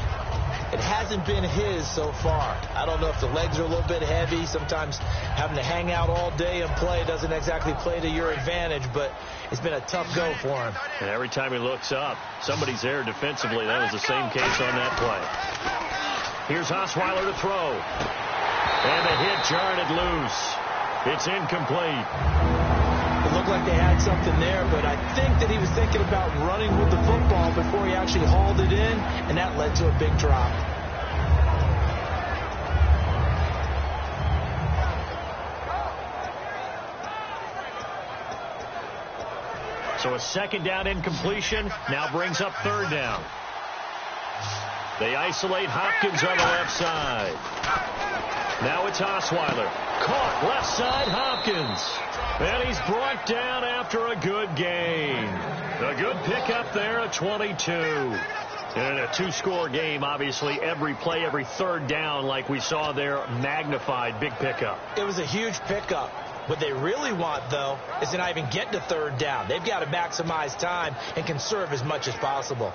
It hasn't been his so far. I don't know if the legs are a little bit heavy. Sometimes having to hang out all day and play doesn't exactly play to your advantage, but it's been a tough go for him. And every time he looks up, somebody's there defensively. That was the same case on that play. Here's Osweiler to throw. And the hit jarred it loose. It's incomplete. It looked like they had something there, but I think that he was thinking about running with the football before he actually hauled it in, and that led to a big drop. So a 2nd down incompletion now brings up 3rd down. They isolate Hopkins on the left side. Now it's Osweiler. Caught left side Hopkins. And he's brought down after a good gain. A good pickup there at 22. And in a 2-score game, obviously, every play, every 3rd down, like we saw there, magnified. Big pickup. It was a huge pickup. What they really want, though, is to not even get to 3rd down. They've got to maximize time and conserve as much as possible.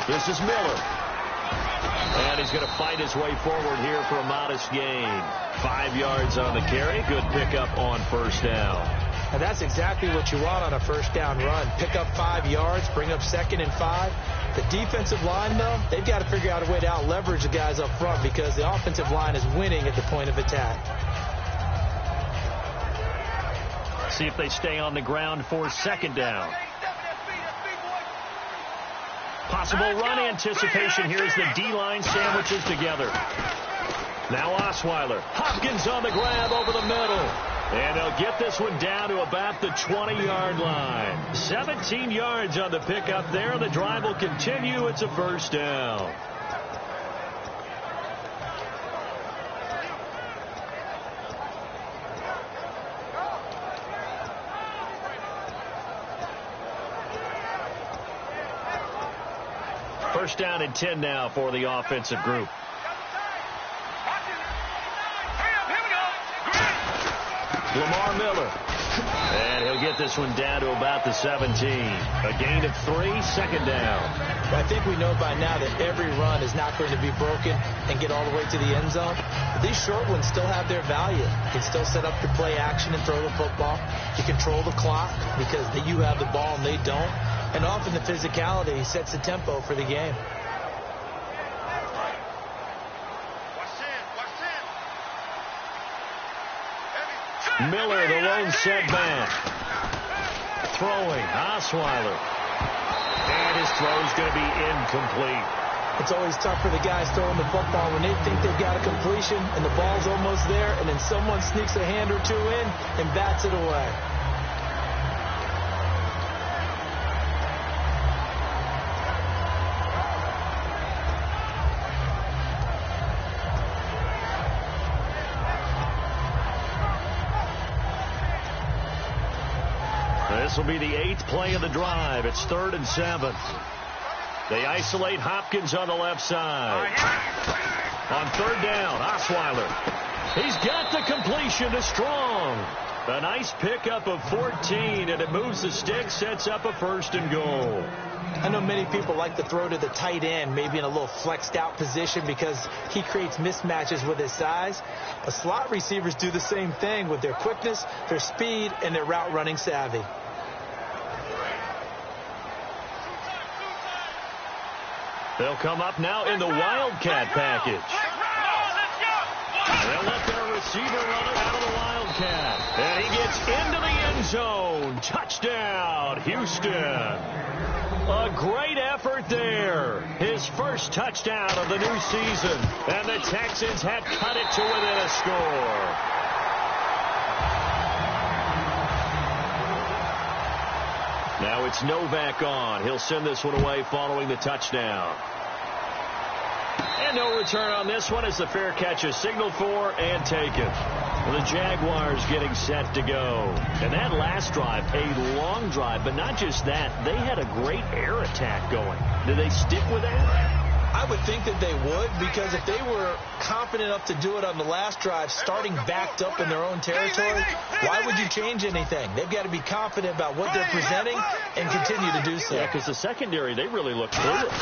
This is Miller. And he's going to fight his way forward here for a modest gain. 5 yards on the carry. Good pickup on 1st down. And that's exactly what you want on a 1st down run. Pick up 5 yards, bring up 2nd and 5. The defensive line, though, they've got to figure out a way to out-leverage the guys up front because the offensive line is winning at the point of attack. See if they stay on the ground for 2nd down. Possible run anticipation here as the D-line sandwiches together. Now Osweiler. Hopkins on the grab over the middle. And they'll get this one down to about the 20-yard line. 17 yards on the pickup there. The drive will continue. It's a 1st down. First down and 10 now for the offensive group. Lamar Miller. And he'll get this one down to about the 17. A gain of 3, second down. I think we know by now that every run is not going to be broken and get all the way to the end zone. But these short ones still have their value. You can still set up your play action and throw the football. You control the clock because you have the ball and they don't. And often the physicality sets the tempo for the game. Miller, the lone setback. Throwing, Osweiler. And his throw's going to be incomplete. It's always tough for the guys throwing the football when they think they've got a completion and the ball's almost there, and then someone sneaks a hand or two in and bats it away. This will be the 8th play of the drive. It's 3rd and 7. They isolate Hopkins on the left side. On 3rd down, Osweiler. He's got the completion to Strong. A nice pickup of 14, and it moves the stick, sets up a 1st and goal. I know many people like to throw to the tight end, maybe in a little flexed out position because he creates mismatches with his size. But slot receivers do the same thing with their quickness, their speed, and their route running savvy. They'll come up now in the Wildcat package. They'll let their receiver run it out of the Wildcat. And he gets into the end zone. Touchdown, Houston. A great effort there. His first touchdown of the new season. And the Texans had cut it to within a score. Now it's Novak on. He'll send this one away following the touchdown. And no return on this one as the fair catch is signaled for and taken. The Jaguars getting set to go. And that last drive, a long drive, but not just that. They had a great air attack going. Do they stick with that? I would think that they would, because if they were confident enough to do it on the last drive, starting backed up in their own territory, why would you change anything? They've got to be confident about what they're presenting and continue to do so. Yeah, because the secondary, they really look clueless.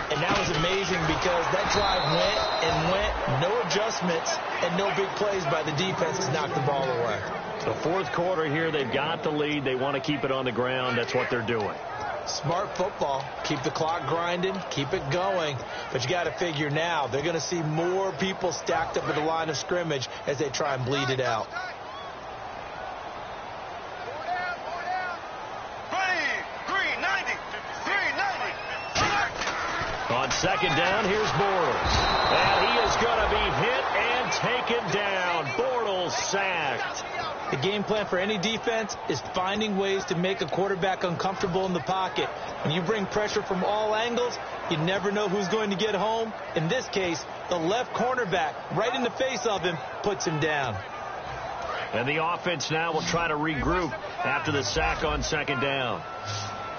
And that was amazing because that drive went, no adjustments, and no big plays by the defense to knock the ball away. The 4th quarter here, they've got the lead. They want to keep it on the ground. That's what they're doing. Smart football. Keep the clock grinding. Keep it going. But you got to figure now they're going to see more people stacked up at the line of scrimmage as they try and bleed it out. On 2nd down, here's Bortles. And he is going to be hit and taken down. Bortles sacked. The game plan for any defense is finding ways to make a quarterback uncomfortable in the pocket. When you bring pressure from all angles, you never know who's going to get home. In this case, the left cornerback, right in the face of him, puts him down. And the offense now will try to regroup after the sack on 2nd down.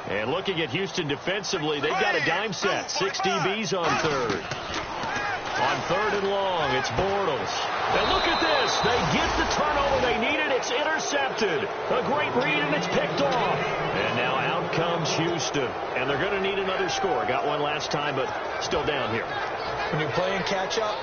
And looking at Houston defensively, they've got a dime set. 6 DBs on 3rd. On 3rd and long, it's Bortles. And look at this. They get the turnover they needed. It's intercepted. A great read, and it's picked off. And now out comes Houston. And they're going to need another score. Got one last time, but still down here. When you're playing catch-up,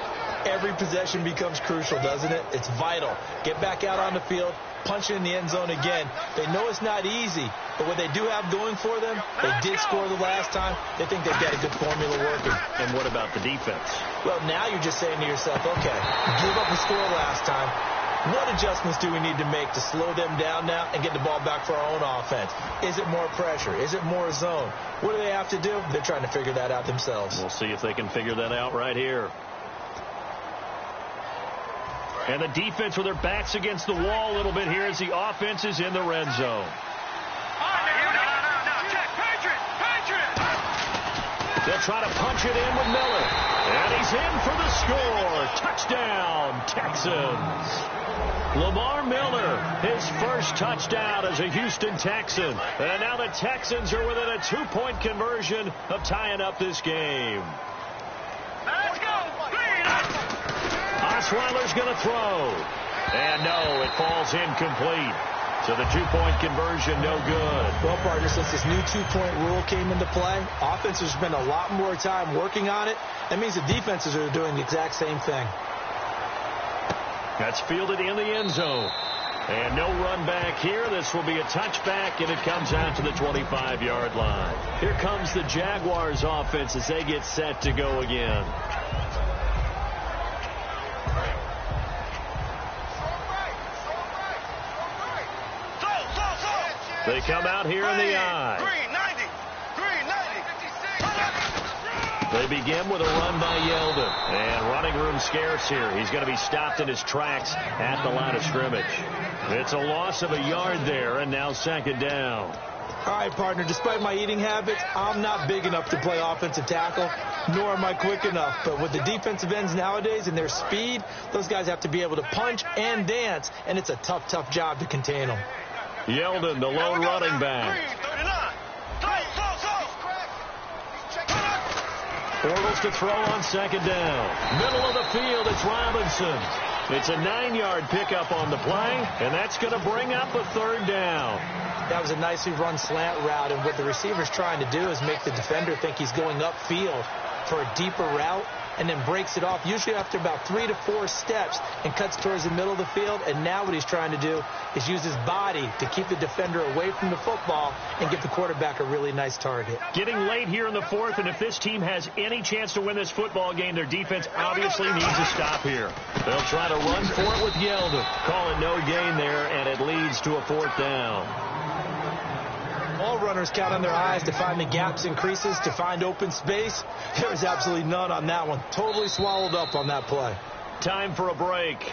every possession becomes crucial, doesn't it? It's vital. Get back out on the field, punch it in the end zone again. They know it's not easy, but what they do have going for them, they did score the last time. They think they've got a good formula working. And what about the defense? Well, now you're just saying to yourself, okay, give up a score last time. What adjustments do we need to make to slow them down now and get the ball back for our own offense? Is it more pressure? Is it more zone? What do they have to do? They're trying to figure that out themselves. We'll see if they can figure that out right here. And the defense with their backs against the wall a little bit here as the offense is in the red zone. They'll try to punch it in with Miller. And he's in for the score. Touchdown, Texans. Lamar Miller, his first touchdown as a Houston Texan. And now the Texans are within a 2-point conversion of tying up this game. Let's go. Osweiler's going to throw. And no, it falls incomplete. So the 2-point conversion, no good. Well, partner, since this new 2-point rule came into play, offenses spend a lot more time working on it. That means the defenses are doing the exact same thing. That's fielded in the end zone. And no run back here. This will be a touchback, and it comes out to the 25-yard line. Here comes the Jaguars offense as they get set to go again. They come out here in the eye. Green 90. Green 90. They begin with a run by Yeldon. And running room scarce here. He's going to be stopped in his tracks at the line of scrimmage. It's a loss of a yard there, and now second down. All right, partner, despite my eating habits, I'm not big enough to play offensive tackle, nor am I quick enough. But with the defensive ends nowadays and their speed, those guys have to be able to punch and dance, and it's a tough, tough job to contain them. Yeldon, the lone running back. Bortles to throw on second down. Middle of the field, it's Robinson. It's a 9-yard pickup on the play, and that's going to bring up a third down. That was a nicely run slant route, and what the receiver's trying to do is make the defender think he's going upfield for a deeper route, and then breaks it off, usually after about 3 to 4 steps, and cuts towards the middle of the field. And now what he's trying to do is use his body to keep the defender away from the football and give the quarterback a really nice target. Getting late here in the fourth, and if this team has any chance to win this football game, their defense obviously needs to stop here. They'll try to run for it with Yeldon. Call it no gain there, and it leads to a fourth down. All runners count on their eyes to find the gaps and creases, to find open space. There's absolutely none on that one. Totally swallowed up on that play. Time for a break.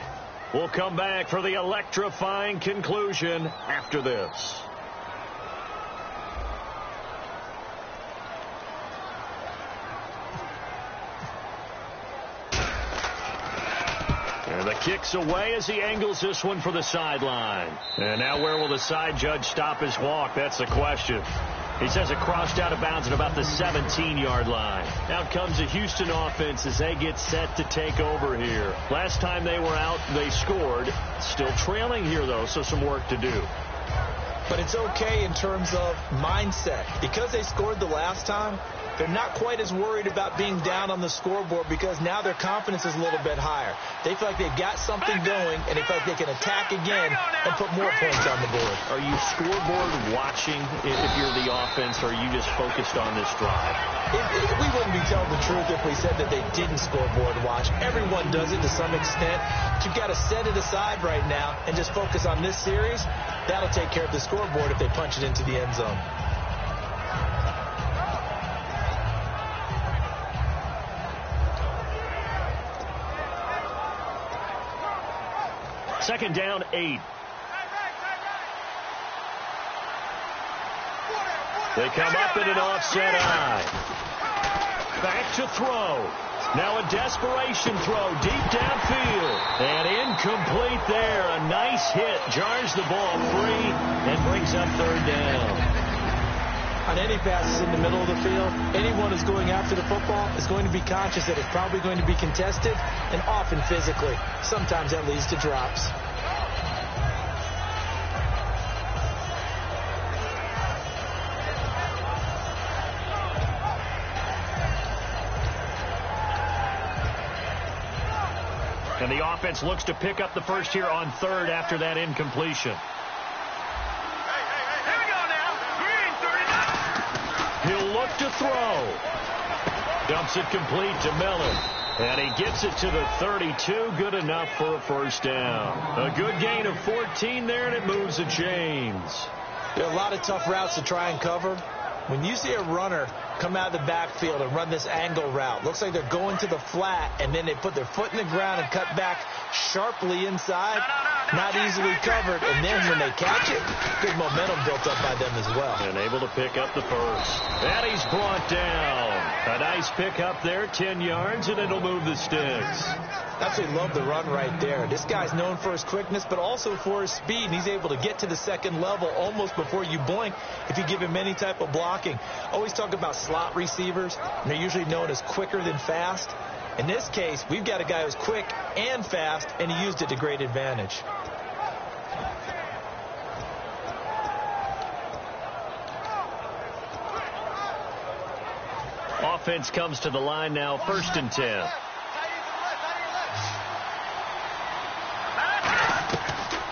We'll come back for the electrifying conclusion after this. And the kick's away as he angles this one for the sideline. And now where will the side judge stop his walk? That's the question. He says it crossed out of bounds at about the 17-yard line. Out comes the Houston offense as they get set to take over here. Last time they were out, they scored. Still trailing here, though, so some work to do. But it's okay in terms of mindset. Because they scored the last time, they're not quite as worried about being down on the scoreboard because now their confidence is a little bit higher. They feel like they've got something going, and they feel like they can attack again and put more points on the board. Are you scoreboard watching if you're the offense, or are you just focused on this drive? We wouldn't be telling the truth if we said that they didn't scoreboard watch. Everyone does it to some extent. But you've got to set it aside right now and just focus on this series. That'll take care of the scoreboard if they punch it into the end zone. Second down, 8. They come up in an offset eye. Back to throw. Now a desperation throw deep downfield. And incomplete there. A nice hit. Jars the ball free and brings up third down. On any passes in the middle of the field, anyone who's going after the football is going to be conscious that it's probably going to be contested, and often physically. Sometimes that leads to drops. And the offense looks to pick up the first here on third after that incompletion. He'll look to throw. Dumps it complete to Miller. And he gets it to the 32. Good enough for a first down. A good gain of 14 there, and it moves the chains. There are a lot of tough routes to try and cover. When you see a runner come out of the backfield and run this angle route, looks like they're going to the flat, and then they put their foot in the ground and cut back sharply inside. not easily covered, and then when they catch it, good momentum built up by them as well. And able to pick up the first. And he's brought down. A nice pick up there, 10 yards, and it'll move the sticks. Absolutely love the run right there. This guy's known for his quickness, but also for his speed, and he's able to get to the second level almost before you blink if you give him any type of blocking. Always talk about slot receivers, and they're usually known as quicker than fast. In this case, we've got a guy who's quick and fast, and he used it to great advantage. Offense comes to the line now, 1st and 10.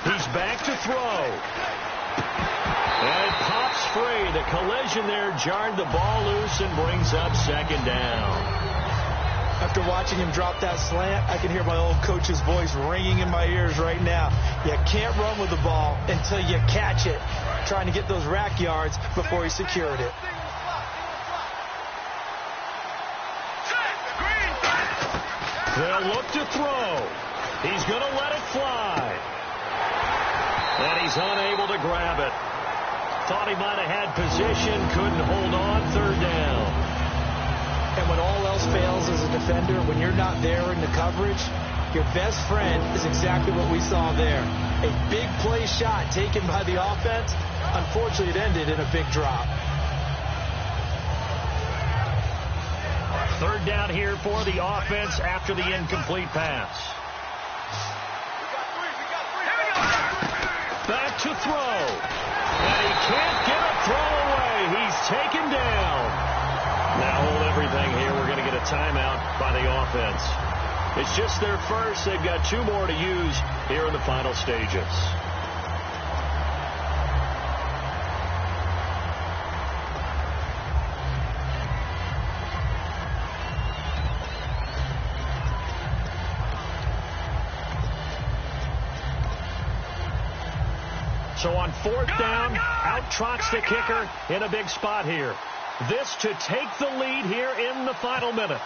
He's back to throw. And it pops free. The collision there jarred the ball loose and brings up 2nd down. After watching him drop that slant, I can hear my old coach's voice ringing in my ears right now. You can't run with the ball until you catch it. Trying to get those rack yards before he secured it. They'll look to throw. He's going to let it fly. And he's unable to grab it. Thought he might have had position, couldn't hold on, 3rd down. And when all else fails as a defender, when you're not there in the coverage, your best friend is exactly what we saw there. A big play shot taken by the offense. Unfortunately, it ended in a big drop. 3rd down here for the offense after the incomplete pass. Back to throw. And he can't get a throw away. He's taken down. Now hold everything here. We're going to get a timeout by the offense. It's just their first. They've got 2 more to use here in the final stages. So on 4th down, out trots the kicker in a big spot here. This to take the lead here in the final minute.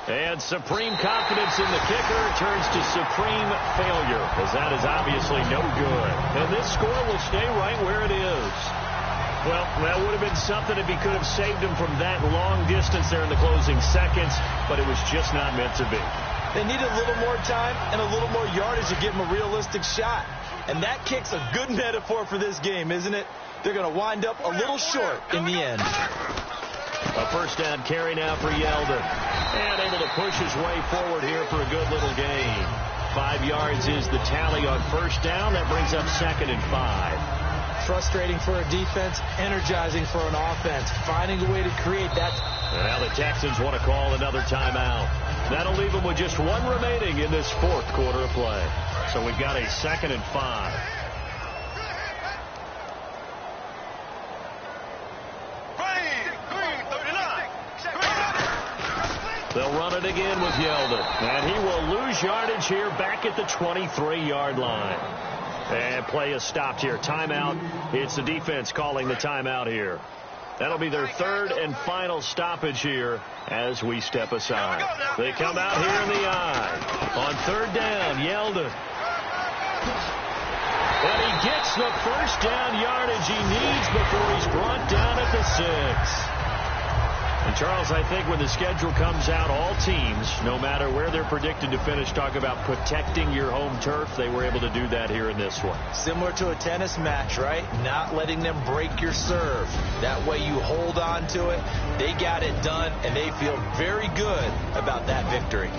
And supreme confidence in the kicker turns to supreme failure, as that is obviously no good. And this score will stay right where it is. Well, that would have been something if he could have saved him from that long distance there in the closing seconds, but it was just not meant to be. They need a little more time and a little more yardage to give him a realistic shot. And that kick's a good metaphor for this game, isn't it? They're going to wind up a little short in the end. A 1st down carry now for Yeldon. And able to push his way forward here for a good little gain. 5 yards is the tally on 1st down. That brings up 2nd and 5. Frustrating for a defense, energizing for an offense. Finding a way to create that. And now the Texans want to call another timeout. That'll leave them with just 1 remaining in this 4th quarter of play. So we've got a 2nd and 5. They'll run it again with Yeldon. And he will lose yardage here back at the 23-yard line. And play is stopped here. Timeout. It's the defense calling the timeout here. That'll be their 3rd and final stoppage here as we step aside. They come out here in the eye. On 3rd down, Yeldon. And he gets the 1st down yardage he needs before he's brought down at the 6. And, Charles, I think when the schedule comes out, all teams, no matter where they're predicted to finish, talk about protecting your home turf. They were able to do that here in this one. Similar to a tennis match, right? Not letting them break your serve. That way you hold on to it. They got it done, and they feel very good about that victory.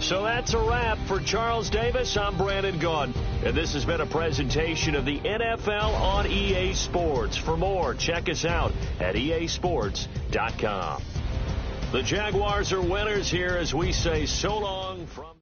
So that's a wrap for Charles Davis. I'm Brandon Gaudin. And this has been a presentation of the NFL on EA Sports. For more, check us out at easports.com. The Jaguars are winners here as we say so long from...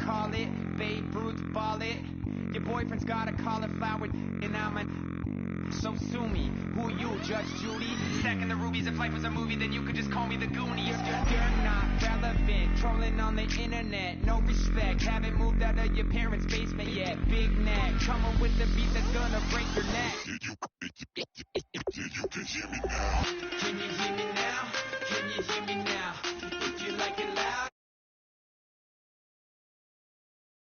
Call it, Babe Ruth ball it. Your boyfriend's got a cauliflower, and I'm so sue me. Who you, Judge Judy? Stacking the rubies, if life was a movie, then you could just call me the Goonies. You're not relevant, trolling on the internet, no respect. Haven't moved out of your parents' basement yet. Big neck, coming with the beat that's gonna break your neck.